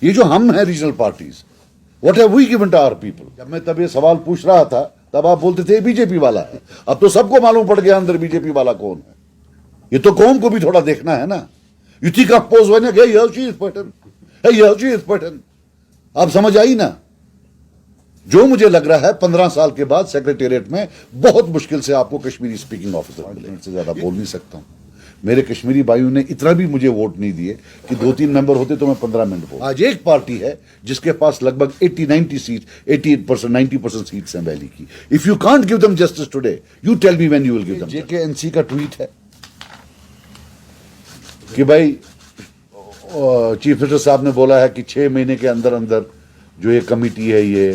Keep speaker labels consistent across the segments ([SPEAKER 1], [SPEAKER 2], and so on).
[SPEAKER 1] ये जो हम हैं regional parties, what have we given to our people? जब मैं तब ये सवाल पूछ रहा था तब आप बोलते थे बीजेपी वाला है। अब तो सबको मालूम पड़ गया अंदर बीजेपी वाला कौन है। ये तो कौम को भी थोड़ा देखना है ना। You think of pose when hey, yeah, she is important. Hey, yeah, she is important. आप समझ आई ना? जो मुझे लग रहा है 15 साल के बाद सेक्रेटेरिएट में बहुत मुश्किल से आपको कश्मीरी स्पीकिंग ऑफिसर मिले। से ज्यादा बोल नहीं सकता हूं। मेरे कश्मीरी भाइयों ने इतना भी मुझे वोट नहीं दिए कि 2-3 मेंबर होते तो मैं 15 मिनट बोल। आज एक पार्टी है जिसके पास लगभग 80-90 सीट, 88%, 90% सीट्स हैं वैली की। If you can't give them justice today, you tell me when you will give them. JKNC का ट्वीट है कि भाई चीफ मिनिस्टर साहब ने बोला है कि 6 महीने के अंदर अंदर जो ये कमेटी है ये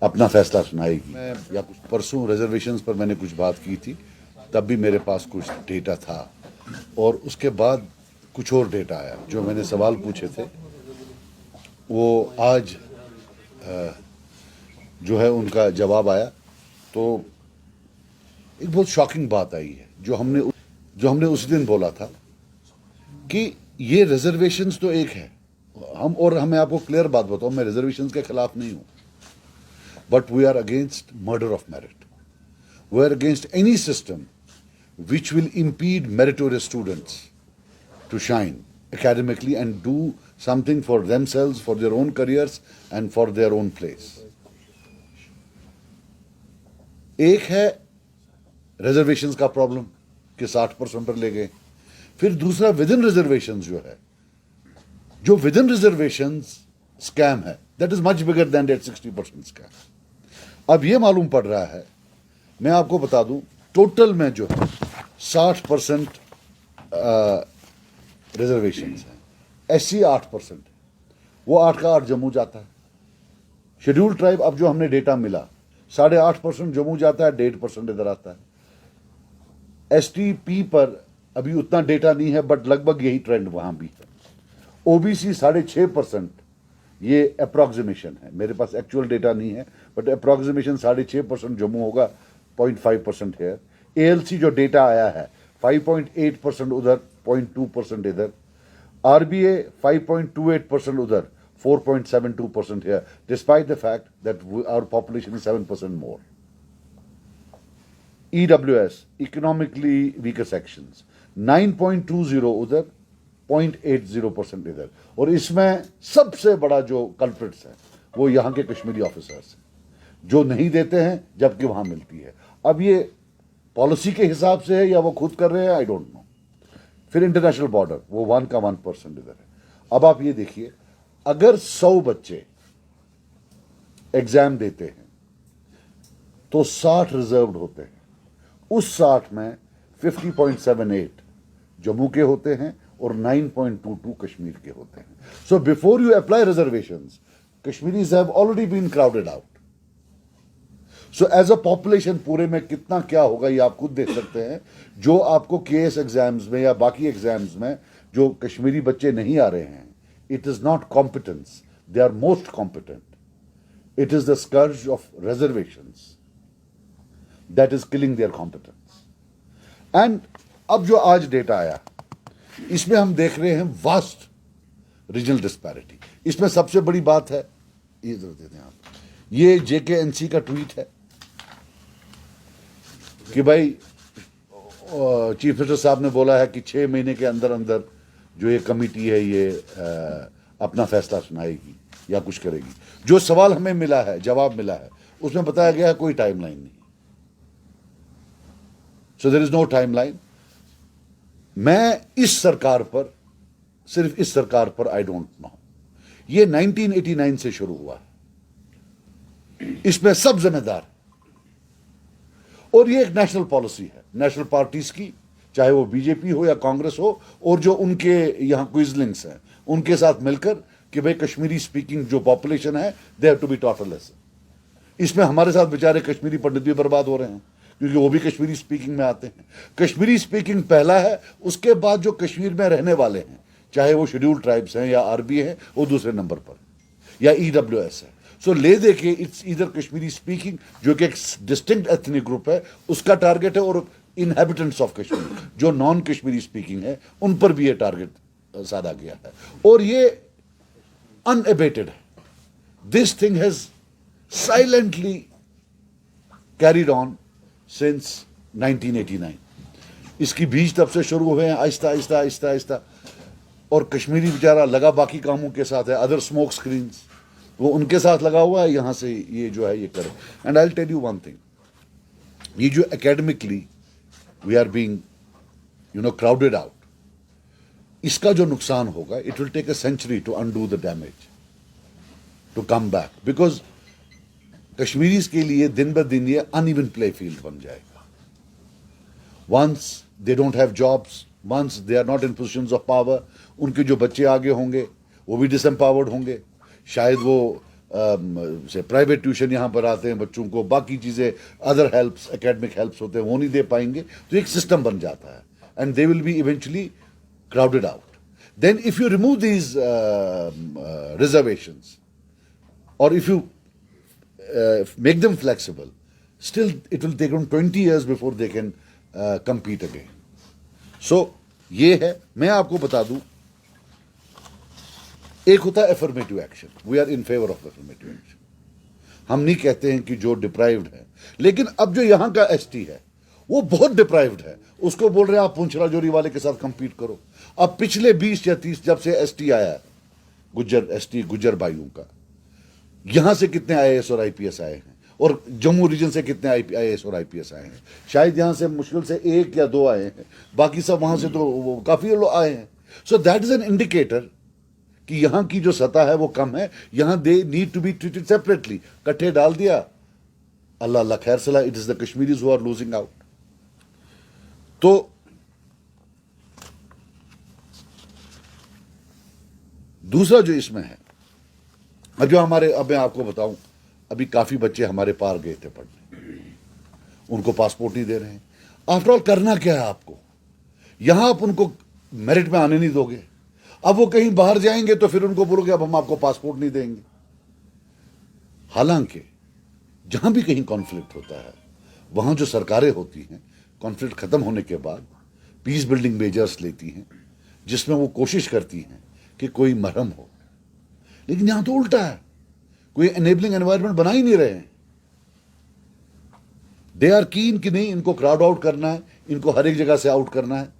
[SPEAKER 1] अपना फैसला सुनाएगी। मैं या कुछ परसों रिजर्वेशंस पर मैंने कुछ बात की थी, तब भी मेरे पास कुछ डेटा था और उसके बाद कुछ और डेटा आया। जो मैंने सवाल पूछे थे वो आज जो है उनका जवाब आया। तो एक बहुत शॉकिंग बात आई है जो हमने उस दिन बोला था कि ये रिजर्वेशंस तो एक है मैं आपको क्लियर बात बताऊं, मैं रिजर्वेशंस के खिलाफ नहीं हूं, but we are against murder of merit. We are against any system which will impede meritorious students to shine academically and do something for themselves, for their own careers and for their own place. एक है reservations का problem कि 60% पर ले गए। फिर दूसरा with in reservations जो है, जो विद इन रिजर्वेशंस स्कैम है, that is much bigger than that 60% scam. अब ये मालूम पड़ रहा है, मैं आपको बता दूं, टोटल में जो है 60% रिजर्वेशंस हैं, एससी 8%, वो 8 का 8 जम्मू जाता है। शेड्यूल्ड ट्राइब, अब जो हमने डेटा मिला, 8.5% जम्मू जाता है, 1.5% इधर आता है। एसटीपी पर अभी उतना डेटा नहीं है, बट लगभग यही ट्रेंड वहां भी है। ओबीसी 6.5%, ये अप्रॉक्सिमेशन है, मेरे पास एक्चुअल डेटा नहीं है, बट अप्रॉक्सिमेशन 6.5% जम्मू होगा, 0.5% है। एएलसी जो डेटा आया है 5.8% उधर, 0.2% इधर। आरबीए 5.28% उधर, 4.72% here, despite the fact that our population is 7% more. EWS, economically weaker sections, 9.20 उधर, 0.80% इधर। और इसमें सबसे बड़ा जो कल्प्रिट्स है वो यहाँ के कश्मीरी ऑफिसर्स हैं जो नहीं देते हैं जबकि वहां मिलती है। अब ये पॉलिसी के हिसाब से है या वो खुद कर रहे हैं, आई डोंट नो। फिर इंटरनेशनल बॉर्डर, वो 1 का 1% इधर है। अब आप ये देखिए, अगर 100 बच्चे एग्जाम देते हैं तो 60 रिजर्व्ड होते हैं। उस 60 में 50.78 जम्मू के होते हैं और 9.22 कश्मीर के होते हैं। So before you apply reservations, Kashmiris have already been crowded out. So as a population पूरे में कितना क्या होगा ये आप खुद देख सकते हैं। जो आपको केएस एग्जाम्स में या बाकी एग्जाम्स में जो कश्मीरी बच्चे नहीं आ रहे हैं, it is not competence, they are most competent. It is the scourge of reservations that is killing their competence. And अब जो आज डेटा आया, इसमें हम देख रहे हैं वास्ट रीजनल डिस्पैरिटी। इसमें सबसे बड़ी बात है, इधर देते हैं आप, ये जेकेएनसी का ट्वीट है कि भाई चीफ मिनिस्टर साहब ने बोला है कि 6 महीने के अंदर अंदर जो ये कमेटी है ये अपना फैसला सुनाएगी या कुछ करेगी। जो सवाल हमें मिला है, जवाब मिला है, उसमें बताया गया है कोई टाइमलाइन नहीं। So there is no timeline. मैं इस सरकार पर, सिर्फ इस सरकार पर आई डोंट नो, ये 1989 से शुरू हुआ है, इसमें सब जिम्मेदार। और ये एक नेशनल पॉलिसी है नेशनल पार्टीज की, चाहे वो बीजेपी हो या कांग्रेस हो, और जो उनके यहां क्विजलिंग्स हैं उनके साथ मिलकर कि भाई कश्मीरी स्पीकिंग जो पॉपुलेशन है, they have to be taught a lesson. इसमें हमारे साथ बेचारे कश्मीरी पंडित भी बर्बाद हो रहे हैं क्योंकि वो भी कश्मीरी स्पीकिंग में आते हैं। कश्मीरी स्पीकिंग पहला है, उसके बाद जो कश्मीर में रहने वाले हैं, चाहे वो शेड्यूल्ड ट्राइब्स हैं या आरबी हैं, वो दूसरे नंबर पर, या ईडब्ल्यूएस है। सो ले दे के इट्स इधर कश्मीरी स्पीकिंग जो कि एक डिस्टिंक्ट एथनिक ग्रुप है, उसका टारगेट है, और इनहेबिटेंट्स ऑफ कश्मीर जो नॉन कश्मीरी स्पीकिंग है उन पर भी ये टारगेट साधा गया है। और ये unabated है. This thing has silently carried on since 1989. इसकी बीज तब से शुरू हुए हैं आहिस्ता आहिस्ता आहिस्ता आहिस्ता, और कश्मीरी बेचारा लगा बाकी कामों के साथ है, अदर स्मोक स्क्रीन्स वो उनके साथ लगा हुआ है, यहाँ से ये जो है ये करे. And I will tell you one thing, ये जो academically we are being crowded out, इसका जो नुकसान होगा, it will take a century to undo the damage, to come back, because Kashmiris के लिए दिन ब दिन ये अनइवन प्ले फील्ड बन जाएगा. Once they don't have jobs, once they are not in positions of power, उनके जो बच्चे आगे होंगे वो भी डिसएम्पावर्ड होंगे. शायद वो से प्राइवेट ट्यूशन यहाँ पर आते हैं बच्चों को, बाकी चीज़ें अदर हेल्प्स, एकेडमिक हेल्प्स होते हैं, वो नहीं दे पाएंगे. तो एक सिस्टम बन जाता है, and they will be eventually crowded out. Then if you remove these reservations, or if you make them flexible, still it will take them 20 years before they can compete again. So ये है. मैं आपको बता दूं, एक होता है affirmative action. We are in favor of affirmative action. हम नहीं कहते हैं कि जो deprived है, लेकिन अब जो यहाँ का ST है वो बहुत डिप्राइव्ड है, उसको बोल रहे हैं आप पुंछ राजौरी वाले के साथ कंपीट करो. अब पिछले 20 या 30 जब से एसटी आया है, गुज्जर भाइयों का, यहां से कितने आईएएस और आईपीएस आए हैं, और जम्मू रीजन से कितने आईएएस और आईपीएस आए हैं. शायद यहां से मुश्किल से 1 या 2 आए हैं, बाकी सब वहां से तो काफी लोग आए हैं. So that is an indicator कि यहां की जो सतह है वो कम है. यहां they need to be treated separately. कट्ठे डाल दिया, अल्लाह अल्लाह खैर सला, it is the Kashmiris who are losing out. तो दूसरा जो इसमें है, अब जो हमारे, अब मैं आपको बताऊं, अभी काफी बच्चे हमारे पार गए थे पढ़ने, उनको पासपोर्ट नहीं दे रहे हैं. आफ्टर ऑल करना क्या है आपको, यहां आप उनको मेरिट में आने नहीं दोगे, अब वो कहीं बाहर जाएंगे तो फिर उनको बोलोगे अब हम आपको पासपोर्ट नहीं देंगे. हालांकि जहां भी कहीं कॉन्फ्लिक्ट होता है, वहां जो सरकारें होती हैं, कॉन्फ्लिक्ट खत्म होने के बाद पीस बिल्डिंग मेजर्स लेती हैं, जिसमें वो कोशिश करती हैं कि कोई मरहम हो. लेकिन यहां तो उल्टा है, कोई एनेबलिंग एनवायरनमेंट बना ही नहीं रहे हैं. दे आर कीन कि नहीं, इनको क्राउड आउट करना है, इनको हर एक जगह से आउट करना है,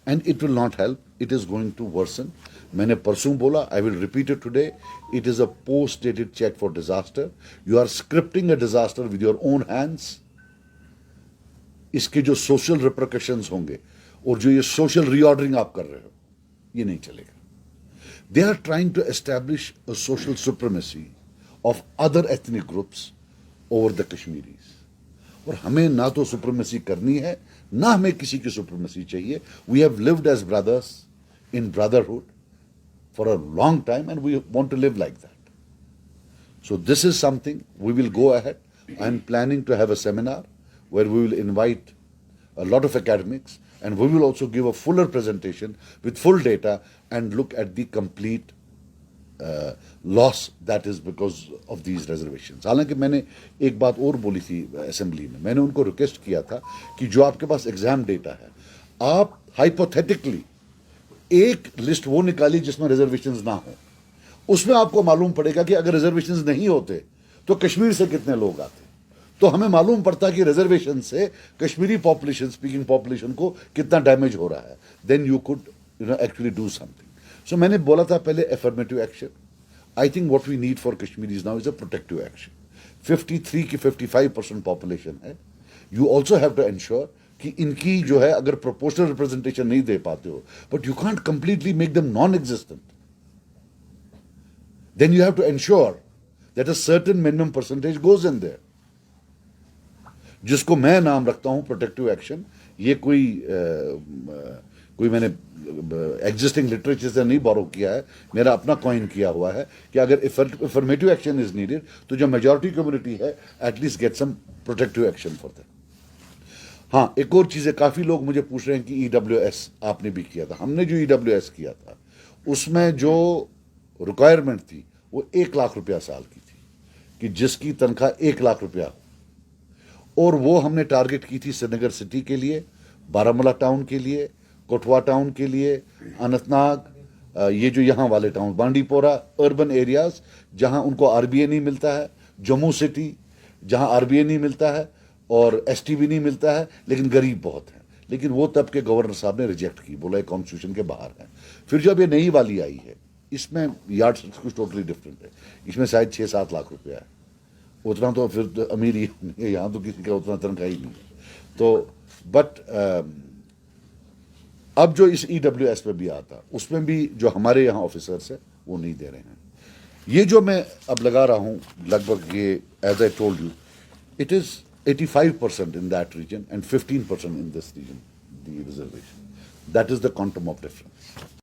[SPEAKER 1] and it will not help. It is going to worsen. मैंने परसों बोला, I will repeat it today, it is a post dated cheque for disaster. You are scripting a disaster with your own hands. इसके जो social repercussions होंगे और जो ये social reordering आप कर रहे हो, ये नहीं चलेगा. They are trying to establish a social supremacy of other ethnic groups over the Kashmiris. और हमें ना तो सुप्रीमेसी करनी है, ना हमें किसी की सुप्रीमेसी चाहिए. We have lived as brothers in brotherhood for a long time and we want to live like that. So this is something we will go ahead. I am planning to have a seminar where we will invite a lot of academics, and we will also give a fuller presentation with full data and look at the complete loss that is because of these reservations. हालांकि मैंने एक बात और बोली थी assembly में, मैंने उनको रिक्वेस्ट किया था कि जो आपके पास एग्जाम डेटा है, आप हाइपोथेटिकली एक लिस्ट वो निकालिए जिसमें रिजर्वेशंस ना हो. उसमें आपको मालूम पड़ेगा कि अगर रिजर्वेशंस नहीं होते तो कश्मीर से कितने लोग आते. तो हमें मालूम पड़ता कि रिजर्वेशन से कश्मीरी पॉपुलेशन, स्पीकिंग पॉपुलेशन को कितना डैमेज हो रहा है. Then you could actually do something. So मैंने बोला था पहले affirmative action. I think what we need for Kashmiris now is a protective action. 53 की 55% पॉपुलेशन है. You also have to ensure कि इनकी जो है, अगर प्रोपोर्शनल रिप्रेजेंटेशन नहीं दे पाते हो, but you can't completely make them non existent. Then you have to ensure that a certain minimum percentage goes in there, जिसको मैं नाम रखता हूं प्रोटेक्टिव एक्शन. ये कोई मैंने एग्जिस्टिंग लिटरेचर से नहीं बोरो किया है, मेरा अपना कॉइन किया हुआ है कि अगर अफर्मेटिव एक्शन इज नीडेड तो जो मेजॉरिटी कम्युनिटी है at least get some protective action for that. हाँ, एक और चीज़ है, काफ़ी लोग मुझे पूछ रहे हैं कि ईडब्ल्यूएस आपने भी किया था. हमने जो ईडब्ल्यूएस किया था उसमें जो रिक्वायरमेंट थी वो 1 लाख रुपया साल की थी, कि जिसकी तनख्वाह 1 लाख रुपया हो. और वो हमने टारगेट की थी श्रीनगर सिटी के लिए, बारामूला टाउन के लिए, कोटवा टाउन के लिए, अनंतनाग, ये जो यहाँ वाले टाउन बांडीपोरा अर्बन एरियाज जहाँ उनको आरबीए नहीं मिलता है, जम्मू सिटी जहाँ आरबीए नहीं मिलता है और एसटीबी नहीं मिलता है, लेकिन गरीब बहुत हैं, लेकिन वो तब के गवर्नर साहब ने रिजेक्ट की, बोला ये कॉन्स्टिट्यूशन के बाहर है। फिर जब ये नई वाली आई है, इसमें यार्ड कुछ टोटली डिफरेंट है, इसमें शायद 6-7 लाख रुपया है, उतना तो फिर तो अमीर ही है, यहाँ तो किसी का उतना तनख्वाह ही नहीं है। तो बट अब जो इस ईडब्ल्यूएस पे भी आता, उसमें भी जो हमारे यहाँ ऑफिसर्स है वो नहीं दे रहे हैं। ये जो मैं अब लगा रहा हूँ लगभग, ये as I told you, it is 85% in that region and 15% in this region, the reservation. That is the quantum of difference.